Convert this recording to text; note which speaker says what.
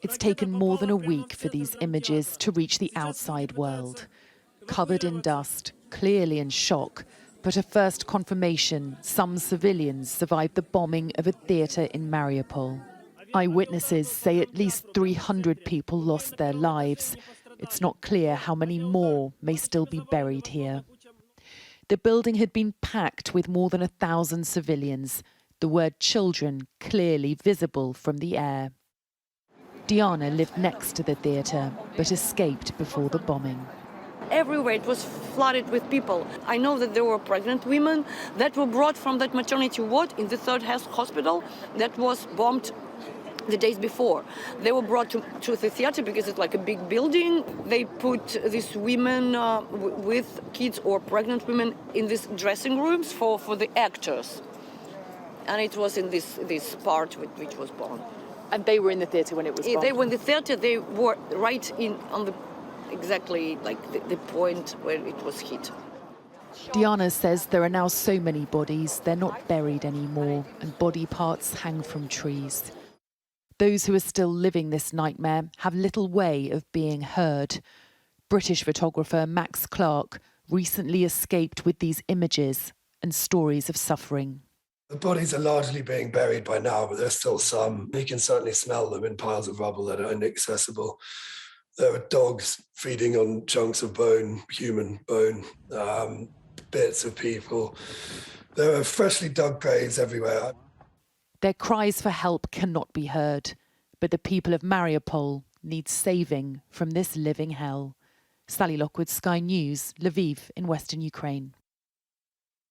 Speaker 1: It's taken more than a week for these images to reach the outside world. Covered in dust, clearly in shock, but a first confirmation some civilians survived the bombing of a theatre in Mariupol. Eyewitnesses say at least 300 people lost their lives. It's not clear how many more may still be buried here. The building had been packed with more than 1,000 civilians, the word children clearly visible from the air. Diana lived next to the theatre, but escaped before the bombing.
Speaker 2: Everywhere it was flooded with people. I know that there were pregnant women that were brought from that maternity ward in the third hospital that was bombed the days before. They were brought to the theater because it's like a big building. They put these women with kids or pregnant women in these dressing rooms for the actors. And it was in this part which was bombed.
Speaker 1: And they were in the theatre when it was bombed?
Speaker 2: They were in the theater. They were right on the exactly like the point where it was hit.
Speaker 1: Diana says there are now so many bodies, they're not buried anymore, and body parts hang from trees. Those who are still living this nightmare have little way of being heard. British photographer Max Clark recently escaped with these images and stories of suffering.
Speaker 3: The bodies are largely being buried by now, but there's still some. You can certainly smell them in piles of rubble that are inaccessible. There are dogs feeding on chunks of bone, human bone, bits of people. There are freshly dug graves everywhere.
Speaker 1: Their cries for help cannot be heard, but the people of Mariupol need saving from this living hell. Sally Lockwood, Sky News, Lviv in Western Ukraine.